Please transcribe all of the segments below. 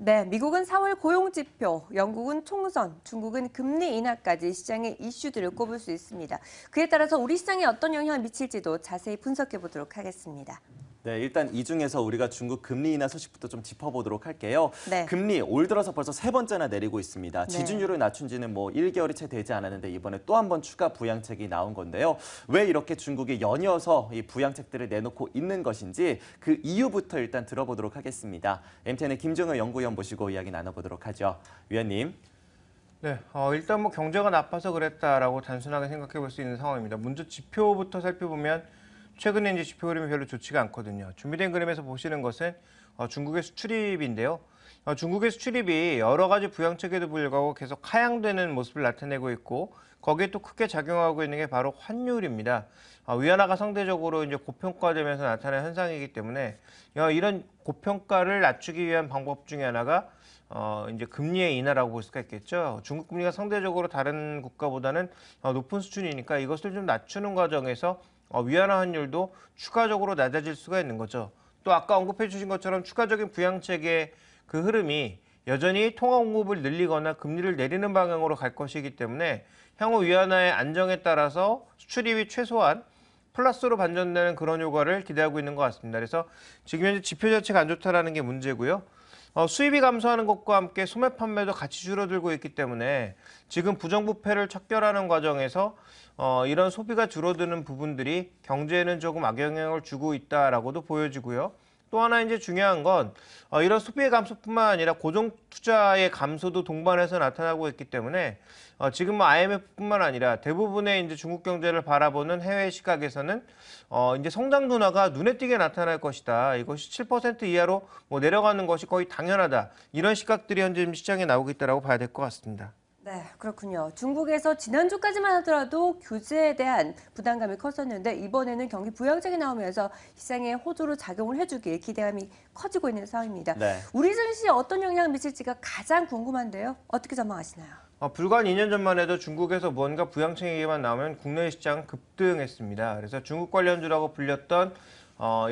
네, 미국은 4월 고용지표, 영국은 총선, 중국은 금리 인하까지 시장의 이슈들을 꼽을 수 있습니다. 그에 따라서 우리 시장에 어떤 영향을 미칠지도 자세히 분석해 보도록 하겠습니다. 네, 일단 이 중에서 우리가 중국 금리 인하 소식부터 좀 짚어보도록 할게요. 네. 금리 올 들어서 벌써 세 번째나 내리고 있습니다. 네. 지준율을 낮춘 지는 1개월이 채 되지 않았는데 이번에 또 한 번 추가 부양책이 나온 건데요. 왜 이렇게 중국이 연이어서 이 부양책들을 내놓고 있는 것인지 그 이유부터 일단 들어보도록 하겠습니다. MTN의 김정은 연구위원 모시고 이야기 나눠보도록 하죠. 위원님. 네, 일단 경제가 나빠서 그랬다라고 단순하게 생각해 볼 수 있는 상황입니다. 먼저 지표부터 살펴보면 최근에 이제 지표 흐름이 별로 좋지가 않거든요. 준비된 그림에서 보시는 것은 중국의 수출입인데요. 중국의 수출입이 여러 가지 부양책에도 불구하고 계속 하향되는 모습을 나타내고 있고 거기에 또 크게 작용하고 있는 게 바로 환율입니다. 위안화가 상대적으로 이제 고평가되면서 나타나는 현상이기 때문에 이런 고평가를 낮추기 위한 방법 중에 하나가 이제 금리의 인하라고 볼 수가 있겠죠. 중국 금리가 상대적으로 다른 국가보다는 높은 수준이니까 이것을 좀 낮추는 과정에서 위안화 환율도 추가적으로 낮아질 수가 있는 거죠. 또 아까 언급해 주신 것처럼 추가적인 부양책의 그 흐름이 여전히 통화 공급을 늘리거나 금리를 내리는 방향으로 갈 것이기 때문에 향후 위안화의 안정에 따라서 수출입이 최소한 플러스로 반전되는 그런 효과를 기대하고 있는 것 같습니다. 그래서 지금 현재 지표 자체가 안 좋다라는 게 문제고요. 수입이 감소하는 것과 함께 소매 판매도 같이 줄어들고 있기 때문에 지금 부정부패를 척결하는 과정에서 이런 소비가 줄어드는 부분들이 경제에는 조금 악영향을 주고 있다라고도 보여지고요. 또 하나 이제 중요한 건 이런 소비의 감소뿐만 아니라 고정 투자의 감소도 동반해서 나타나고 있기 때문에 지금 IMF뿐만 아니라 대부분의 이제 중국 경제를 바라보는 해외 시각에서는 이제 성장 둔화가 눈에 띄게 나타날 것이다. 이것이 7% 이하로 내려가는 것이 거의 당연하다. 이런 시각들이 현재 시장에 나오고 있다라고 봐야 될 것 같습니다. 네, 그렇군요. 중국에서 지난주까지만 하더라도 규제에 대한 부담감이 컸었는데 이번에는 경기 부양책이 나오면서 시장에 호조로 작용을 해주길 기대감이 커지고 있는 상황입니다. 네. 우리 증시에 어떤 영향을 미칠지가 가장 궁금한데요. 어떻게 전망하시나요? 불과 한 2년 전만 해도 중국에서 뭔가 부양책 얘기만 나오면 국내 시장 급등했습니다. 그래서 중국 관련주라고 불렸던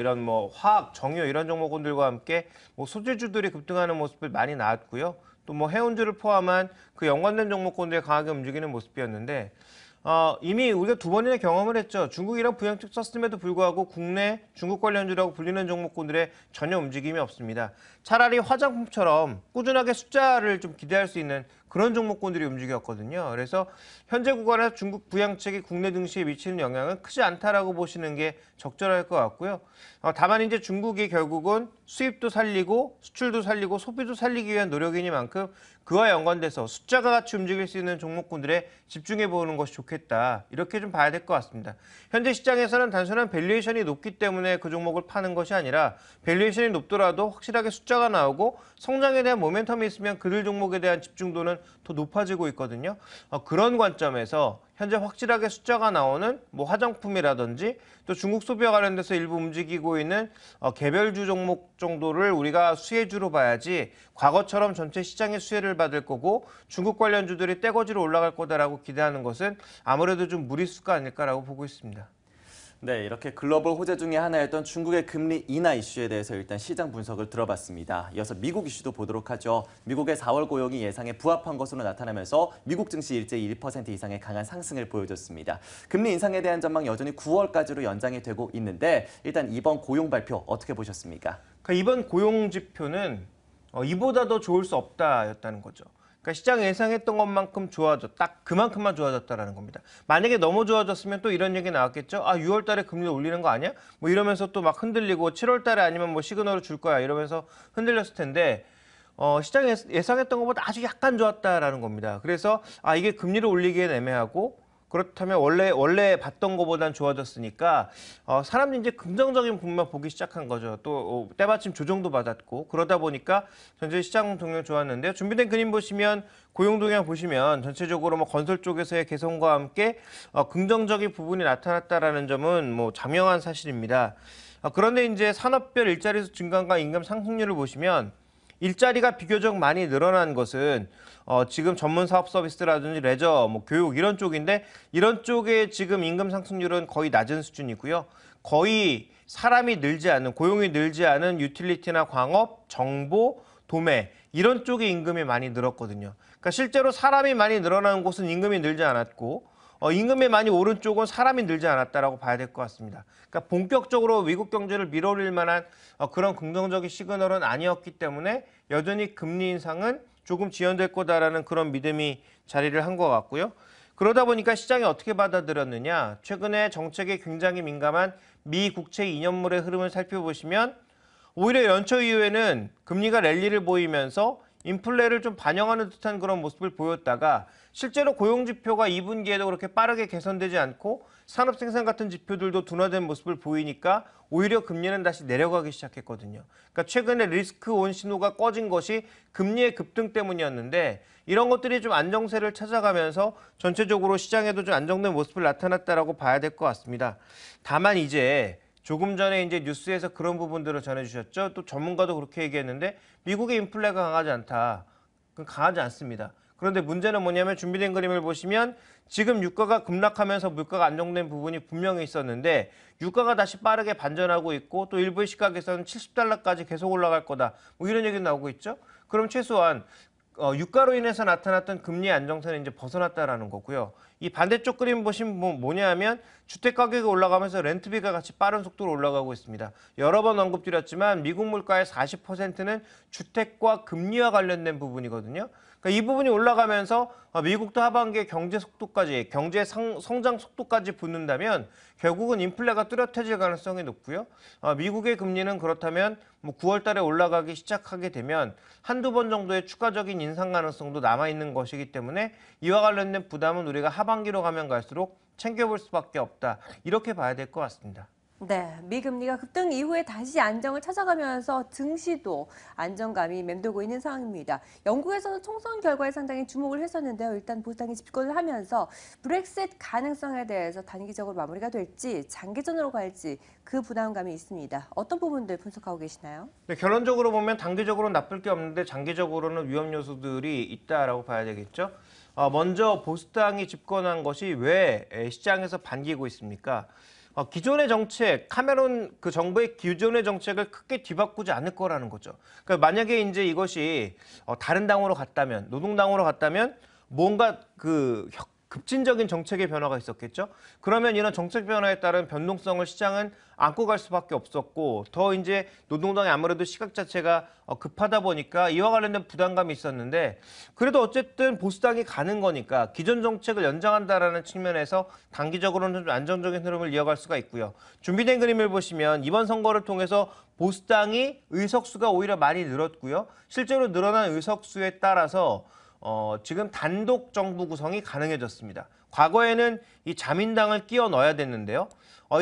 이런 화학, 정유 이런 종목군들과 함께 소재주들이 급등하는 모습을 많이 나왔고요. 또 해운주를 포함한 그 연관된 종목군들이 강하게 움직이는 모습이었는데 이미 우리가 두 번이나 경험을 했죠. 중국이랑 부양책 썼음에도 불구하고 국내 중국 관련주라고 불리는 종목군들의 전혀 움직임이 없습니다. 차라리 화장품처럼 꾸준하게 숫자를 좀 기대할 수 있는 그런 종목군들이 움직였거든요. 그래서 현재 구간에서 중국 부양책이 국내 증시에 미치는 영향은 크지 않다라고 보시는 게 적절할 것 같고요. 다만 이제 중국이 결국은 수입도 살리고 수출도 살리고 소비도 살리기 위한 노력이니만큼 그와 연관돼서 숫자가 같이 움직일 수 있는 종목군들에 집중해 보는 것이 좋겠다. 이렇게 좀 봐야 될 것 같습니다. 현재 시장에서는 단순한 밸류에이션이 높기 때문에 그 종목을 파는 것이 아니라 밸류에이션이 높더라도 확실하게 숫자가 나오고 성장에 대한 모멘텀이 있으면 그들 종목에 대한 집중도는 더 높아지고 있거든요. 그런 관점에서 현재 확실하게 숫자가 나오는 화장품이라든지 또 중국 소비와 관련돼서 일부 움직이고 있는 개별주 종목 정도를 우리가 수혜주로 봐야지 과거처럼 전체 시장의 수혜를 받을 거고 중국 관련주들이 떼거지로 올라갈 거다라고 기대하는 것은 아무래도 좀 무리수가 아닐까라고 보고 있습니다. 네, 이렇게 글로벌 호재 중에 하나였던 중국의 금리 인하 이슈에 대해서 일단 시장 분석을 들어봤습니다. 이어서 미국 이슈도 보도록 하죠. 미국의 4월 고용이 예상에 부합한 것으로 나타나면서 미국 증시 일제히 1% 이상의 강한 상승을 보여줬습니다. 금리 인상에 대한 전망 여전히 9월까지로 연장이 되고 있는데 일단 이번 고용 발표 어떻게 보셨습니까? 이번 고용 지표는 이보다 더 좋을 수 없다였다는 거죠. 그러니까 시장 예상했던 것만큼 딱 그만큼만 좋아졌다라는 겁니다. 만약에 너무 좋아졌으면 또 이런 얘기 나왔겠죠. 6월 달에 금리 올리는 거 아니야? 이러면서 또 막 흔들리고 7월 달에 아니면 시그널을 줄 거야 이러면서 흔들렸을 텐데 시장 예상했던 것보다 아주 약간 좋았다라는 겁니다. 그래서 이게 금리를 올리기엔 애매하고 그렇다면 원래 봤던 것보단 좋아졌으니까 사람들이 이제 긍정적인 부분만 보기 시작한 거죠. 또 때마침 조정도 받았고 그러다 보니까 전체 시장 동향 좋았는데요. 준비된 그림 보시면 고용 동향 보시면 전체적으로 건설 쪽에서의 개선과 함께 긍정적인 부분이 나타났다라는 점은 자명한 사실입니다. 그런데 이제 산업별 일자리 수 증가과 임금 상승률을 보시면 일자리가 비교적 많이 늘어난 것은 지금 전문 사업 서비스라든지 레저, 교육 이런 쪽인데 이런 쪽에 지금 임금 상승률은 거의 낮은 수준이고요. 거의 사람이 늘지 않는, 고용이 늘지 않은 유틸리티나 광업, 정보, 도매 이런 쪽의 임금이 많이 늘었거든요. 그러니까 실제로 사람이 많이 늘어나는 곳은 임금이 늘지 않았고 임금이 많이 오른 쪽은 사람이 늘지 않았다라고 봐야 될 것 같습니다. 그러니까 본격적으로 미국 경제를 밀어올릴 만한 그런 긍정적인 시그널은 아니었기 때문에 여전히 금리 인상은 조금 지연될 거다라는 그런 믿음이 자리를 한 것 같고요. 그러다 보니까 시장이 어떻게 받아들였느냐. 최근에 정책에 굉장히 민감한 미 국채 2년물의 흐름을 살펴보시면 오히려 연초 이후에는 금리가 랠리를 보이면서 인플레를 좀 반영하는 듯한 그런 모습을 보였다가 실제로 고용지표가 2분기에도 그렇게 빠르게 개선되지 않고 산업생산 같은 지표들도 둔화된 모습을 보이니까 오히려 금리는 다시 내려가기 시작했거든요. 그러니까 최근에 리스크 온 신호가 꺼진 것이 금리의 급등 때문이었는데 이런 것들이 좀 안정세를 찾아가면서 전체적으로 시장에도 좀 안정된 모습을 나타났다라고 봐야 될 것 같습니다. 다만 이제 조금 전에 이제 뉴스에서 그런 부분들을 전해주셨죠. 또 전문가도 그렇게 얘기했는데 미국의 인플레가 강하지 않다. 강하지 않습니다. 그런데 문제는 뭐냐면 준비된 그림을 보시면 지금 유가가 급락하면서 물가가 안정된 부분이 분명히 있었는데 유가가 다시 빠르게 반전하고 있고 또 일부의 시각에서는 $70까지 계속 올라갈 거다. 뭐 이런 얘기도 나오고 있죠. 그럼 최소한 유가로 인해서 나타났던 금리 안정세는 이제 벗어났다라는 거고요. 이 반대쪽 그림 보시면 뭐냐면 주택 가격이 올라가면서 렌트비가 같이 빠른 속도로 올라가고 있습니다. 여러 번 언급드렸지만 미국 물가의 40%는 주택과 금리와 관련된 부분이거든요. 그러니까 이 부분이 올라가면서 미국도 하반기에 경제 속도까지, 경제 성장 속도까지 붙는다면 결국은 인플레가 뚜렷해질 가능성이 높고요. 미국의 금리는 그렇다면 뭐 9월 달에 올라가기 시작하게 되면 한두 번 정도의 추가적인 인상 가능성도 남아있는 것이기 때문에 이와 관련된 부담은 우리가 하반기로 가면 갈수록 챙겨볼 수밖에 없다. 이렇게 봐야 될 것 같습니다. 네, 미금리가 급등 이후에 다시 안정을 찾아가면서 증시도 안정감이 맴돌고 있는 상황입니다. 영국에서는 총선 결과에 상당히 주목을 했었는데요. 일단 보수당이 집권을 하면서 브렉시트 가능성에 대해서 단기적으로 마무리가 될지 장기전으로 갈지 그 부담감이 있습니다. 어떤 부분들 분석하고 계시나요? 네, 결론적으로 보면 단기적으로는 나쁠 게 없는데 장기적으로는 위험 요소들이 있다라고 봐야 되겠죠. 먼저 보수당이 집권한 것이 왜 시장에서 반기고 있습니까? 기존의 정책, 카메론 그 정부의 기존의 정책을 크게 뒤바꾸지 않을 거라는 거죠. 그러니까 만약에 이제 이것이 다른 당으로 갔다면, 노동당으로 갔다면 뭔가 그 급진적인 정책의 변화가 있었겠죠. 그러면 이런 정책 변화에 따른 변동성을 시장은 안고 갈 수밖에 없었고 더 이제 노동당이 아무래도 시각 자체가 급하다 보니까 이와 관련된 부담감이 있었는데 그래도 어쨌든 보수당이 가는 거니까 기존 정책을 연장한다라는 측면에서 단기적으로는 좀 안정적인 흐름을 이어갈 수가 있고요. 준비된 그림을 보시면 이번 선거를 통해서 보수당이 의석수가 오히려 많이 늘었고요. 실제로 늘어난 의석수에 따라서 지금 단독 정부 구성이 가능해졌습니다. 과거에는 이 자민당을 끼워 넣어야 됐는데요.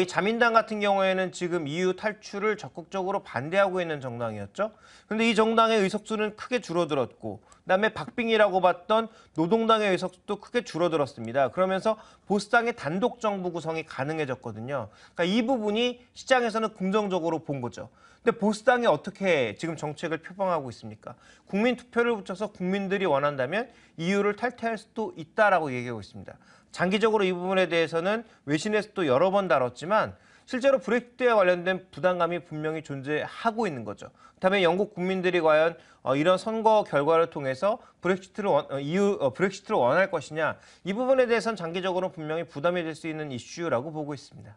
이 자민당 같은 경우에는 지금 EU 탈출을 적극적으로 반대하고 있는 정당이었죠. 그런데 이 정당의 의석수는 크게 줄어들었고 그다음에 박빙이라고 봤던 노동당의 의석수도 크게 줄어들었습니다. 그러면서 보수당의 단독 정부 구성이 가능해졌거든요. 그러니까 이 부분이 시장에서는 긍정적으로 본 거죠. 근데 보수당이 어떻게 지금 정책을 표방하고 있습니까? 국민 투표를 붙여서 국민들이 원한다면 EU를 탈퇴할 수도 있다라고 얘기하고 있습니다. 장기적으로 이 부분에 대해서는 외신에서도 여러 번 다뤘지만 실제로 브렉시트에 관련된 부담감이 분명히 존재하고 있는 거죠. 그다음에 영국 국민들이 과연 이런 선거 결과를 통해서 브렉시트를 원할 것이냐 이 부분에 대해서는 장기적으로 분명히 부담이 될 수 있는 이슈라고 보고 있습니다.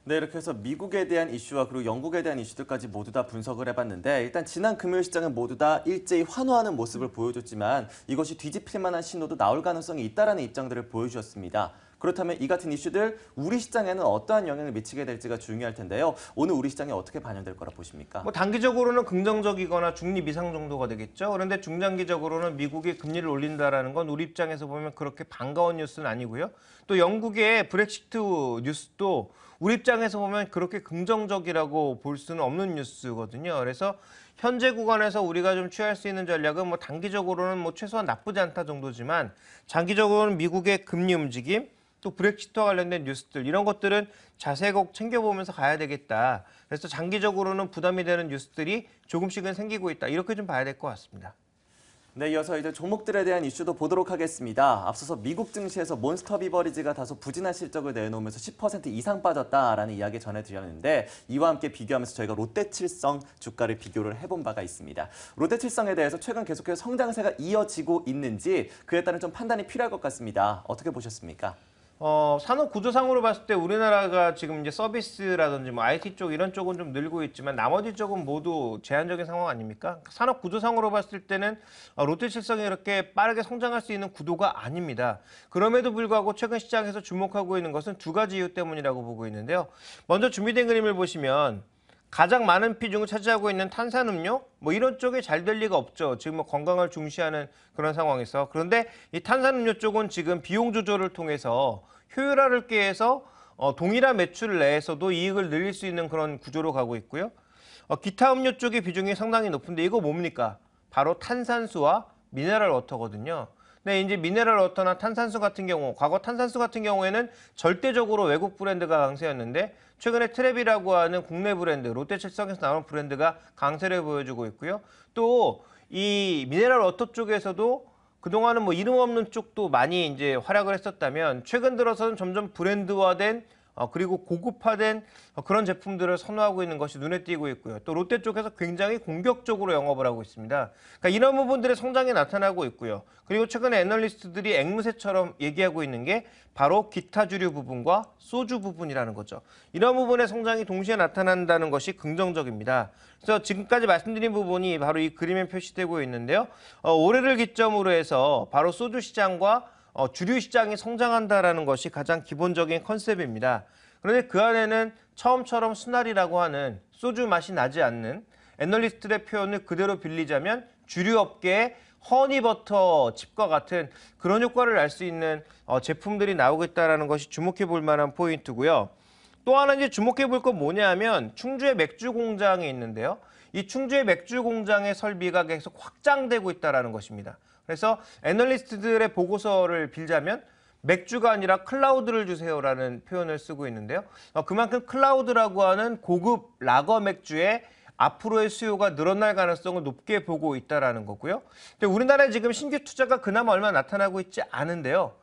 네, 이렇게 해서 미국에 대한 이슈와 그리고 영국에 대한 이슈들까지 모두 다 분석을 해봤는데 일단 지난 금요일 시장은 모두 다 일제히 환호하는 모습을 보여줬지만 이것이 뒤집힐 만한 신호도 나올 가능성이 있다는 입장들을 보여주셨습니다. 그렇다면 이 같은 이슈들 우리 시장에는 어떠한 영향을 미치게 될지가 중요할 텐데요. 오늘 우리 시장에 어떻게 반영될 거라 보십니까? 뭐 단기적으로는 긍정적이거나 중립 이상 정도가 되겠죠. 그런데 중장기적으로는 미국이 금리를 올린다라는 건 우리 입장에서 보면 그렇게 반가운 뉴스는 아니고요. 또 영국의 브렉시트 뉴스도 우리 입장에서 보면 그렇게 긍정적이라고 볼 수는 없는 뉴스거든요. 그래서 현재 구간에서 우리가 좀 취할 수 있는 전략은 뭐 단기적으로는 뭐 최소한 나쁘지 않다 정도지만 장기적으로는 미국의 금리 움직임 또 브렉시트와 관련된 뉴스들 이런 것들은 자세히 꼭 챙겨보면서 가야 되겠다. 그래서 장기적으로는 부담이 되는 뉴스들이 조금씩은 생기고 있다. 이렇게 좀 봐야 될 것 같습니다. 네, 이어서 이제 종목들에 대한 이슈도 보도록 하겠습니다. 앞서서 미국 증시에서 몬스터 비버리지가 다소 부진한 실적을 내놓으면서 10% 이상 빠졌다라는 이야기 전해드렸는데 이와 함께 비교하면서 저희가 롯데칠성 주가를 비교를 해본 바가 있습니다. 롯데칠성에 대해서 최근 계속해서 성장세가 이어지고 있는지 그에 따른 좀 판단이 필요할 것 같습니다. 어떻게 보셨습니까? 산업 구조상으로 봤을 때 우리나라가 지금 이제 서비스라든지 뭐 IT 쪽 이런 쪽은 좀 늘고 있지만 나머지 쪽은 모두 제한적인 상황 아닙니까? 산업 구조상으로 봤을 때는 롯데칠성이 이렇게 빠르게 성장할 수 있는 구도가 아닙니다. 그럼에도 불구하고 최근 시장에서 주목하고 있는 것은 두 가지 이유 때문이라고 보고 있는데요. 먼저 준비된 그림을 보시면 가장 많은 비중을 차지하고 있는 탄산음료 뭐 이런 쪽이 잘 될 리가 없죠. 지금 뭐 건강을 중시하는 그런 상황에서. 그런데 이 탄산음료 쪽은 지금 비용 조절을 통해서 효율화를 꾀해서 동일한 매출 내에서도 이익을 늘릴 수 있는 그런 구조로 가고 있고요. 기타 음료 쪽의 비중이 상당히 높은데 이거 뭡니까? 바로 탄산수와 미네랄 워터거든요. 네, 이제 미네랄 워터나 탄산수 같은 경우, 과거 탄산수 같은 경우에는 절대적으로 외국 브랜드가 강세였는데 최근에 트랩이라고 하는 국내 브랜드, 롯데칠성에서 나오는 브랜드가 강세를 보여주고 있고요. 또 이 미네랄 워터 쪽에서도 그동안은 뭐 이름 없는 쪽도 많이 이제 활약을 했었다면 최근 들어서는 점점 브랜드화된 그리고 고급화된 그런 제품들을 선호하고 있는 것이 눈에 띄고 있고요. 또 롯데 쪽에서 굉장히 공격적으로 영업을 하고 있습니다. 그러니까 이런 부분들의 성장이 나타나고 있고요. 그리고 최근에 애널리스트들이 앵무새처럼 얘기하고 있는 게 바로 기타 주류 부분과 소주 부분이라는 거죠. 이런 부분의 성장이 동시에 나타난다는 것이 긍정적입니다. 그래서 지금까지 말씀드린 부분이 바로 이 그림에 표시되고 있는데요. 올해를 기점으로 해서 바로 소주 시장과 주류 시장이 성장한다라는 것이 가장 기본적인 컨셉입니다. 그런데 그 안에는 처음처럼 순알이라고 하는 소주 맛이 나지 않는 애널리스트의 표현을 그대로 빌리자면 주류 업계의 허니버터 칩과 같은 그런 효과를 낼 수 있는 제품들이 나오고 있다는 것이 주목해 볼 만한 포인트고요. 또 하나 이제 주목해 볼 건 뭐냐면 충주의 맥주 공장이 있는데요. 이 충주의 맥주 공장의 설비가 계속 확장되고 있다는 것입니다. 그래서 애널리스트들의 보고서를 빌자면 맥주가 아니라 클라우드를 주세요라는 표현을 쓰고 있는데요. 그만큼 클라우드라고 하는 고급 라거 맥주의 앞으로의 수요가 늘어날 가능성을 높게 보고 있다는 거고요. 근데 우리나라에 지금 신규 투자가 그나마 얼마 나타나고 있지 않은데요.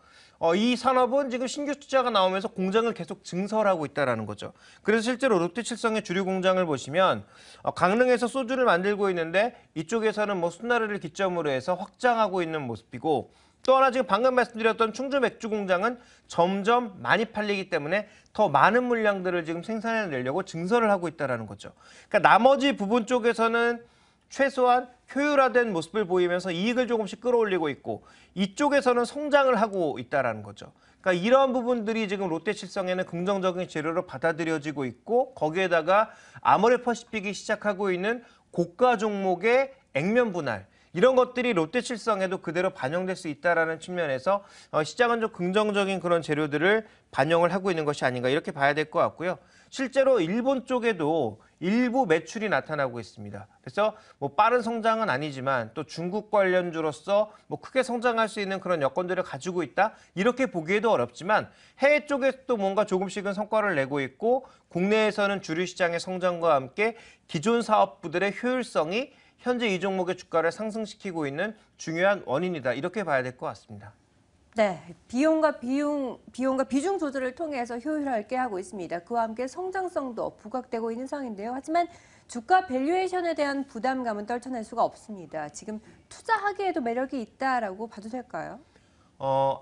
이 산업은 지금 신규 투자가 나오면서 공장을 계속 증설하고 있다는 거죠. 그래서 실제로 롯데칠성의 주류 공장을 보시면 강릉에서 소주를 만들고 있는데 이쪽에서는 뭐 순나르를 기점으로 해서 확장하고 있는 모습이고 또 하나 지금 방금 말씀드렸던 충주 맥주 공장은 점점 많이 팔리기 때문에 더 많은 물량들을 지금 생산해내려고 증설을 하고 있다는 거죠. 그러니까 나머지 부분 쪽에서는 최소한 효율화된 모습을 보이면서 이익을 조금씩 끌어올리고 있고 이쪽에서는 성장을 하고 있다는 거죠. 그러니까 이러한 부분들이 지금 롯데칠성에는 긍정적인 재료로 받아들여지고 있고 거기에다가 아모레퍼시픽이 시작하고 있는 고가 종목의 액면 분할 이런 것들이 롯데칠성에도 그대로 반영될 수 있다는 측면에서 시장은 좀 긍정적인 그런 재료들을 반영을 하고 있는 것이 아닌가 이렇게 봐야 될 것 같고요. 실제로 일본 쪽에도 일부 매출이 나타나고 있습니다. 그래서 뭐 빠른 성장은 아니지만 또 중국 관련주로서 뭐 크게 성장할 수 있는 그런 여건들을 가지고 있다 이렇게 보기에도 어렵지만 해외 쪽에서도 뭔가 조금씩은 성과를 내고 있고 국내에서는 주류 시장의 성장과 함께 기존 사업부들의 효율성이 현재 이 종목의 주가를 상승시키고 있는 중요한 원인이다. 이렇게 봐야 될 것 같습니다. 네, 비용과 비중 조절을 통해서 효율화를 하고 있습니다. 그와 함께 성장성도 부각되고 있는 상황인데요. 하지만 주가 밸류에이션에 대한 부담감은 떨쳐낼 수가 없습니다. 지금 투자하기에도 매력이 있다라고 봐도 될까요?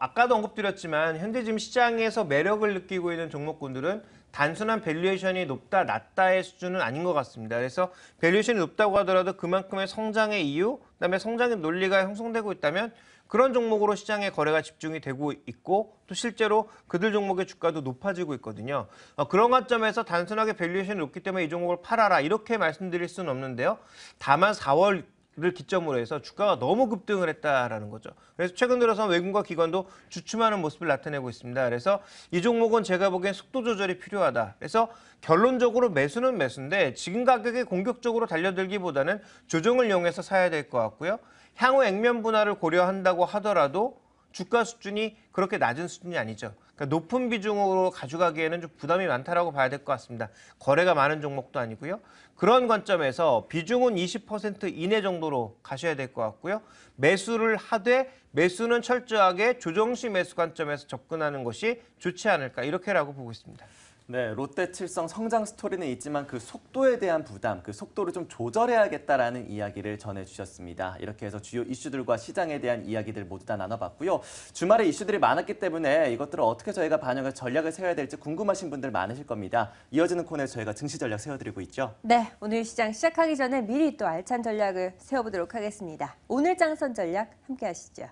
아까도 언급드렸지만 현재 지금 시장에서 매력을 느끼고 있는 종목군들은 단순한 밸류에이션이 높다, 낮다의 수준은 아닌 것 같습니다. 그래서 밸류에이션이 높다고 하더라도 그만큼의 성장의 이유, 그다음에 성장의 논리가 형성되고 있다면 그런 종목으로 시장의 거래가 집중이 되고 있고 또 실제로 그들 종목의 주가도 높아지고 있거든요. 그런 관점에서 단순하게 밸류에이션이 높기 때문에 이 종목을 팔아라 이렇게 말씀드릴 수는 없는데요. 다만 4월 를 기점으로 해서 주가가 너무 급등을 했다라는 거죠. 그래서 최근 들어서 외국과 기관도 주춤하는 모습을 나타내고 있습니다. 그래서 이 종목은 제가 보기엔 속도 조절이 필요하다. 그래서 결론적으로 매수는 매수인데 지금 가격에 공격적으로 달려들기보다는 조정을 이용해서 사야 될 것 같고요. 향후 액면 분할을 고려한다고 하더라도 주가 수준이 그렇게 낮은 수준이 아니죠. 그러니까 높은 비중으로 가져가기에는 좀 부담이 많다라고 봐야 될 것 같습니다. 거래가 많은 종목도 아니고요. 그런 관점에서 비중은 20% 이내 정도로 가셔야 될 것 같고요. 매수를 하되 매수는 철저하게 조정시 매수 관점에서 접근하는 것이 좋지 않을까 이렇게라고 보고 있습니다. 네, 롯데칠성 성장 스토리는 있지만 그 속도에 대한 부담, 그 속도를 좀 조절해야겠다라는 이야기를 전해주셨습니다. 이렇게 해서 주요 이슈들과 시장에 대한 이야기들 모두 다 나눠봤고요. 주말에 이슈들이 많았기 때문에 이것들을 어떻게 저희가 반영해 전략을 세워야 될지 궁금하신 분들 많으실 겁니다. 이어지는 코너에서 저희가 증시 전략 세워드리고 있죠. 네, 오늘 시장 시작하기 전에 미리 또 알찬 전략을 세워보도록 하겠습니다. 오늘 장선 전략 함께 하시죠.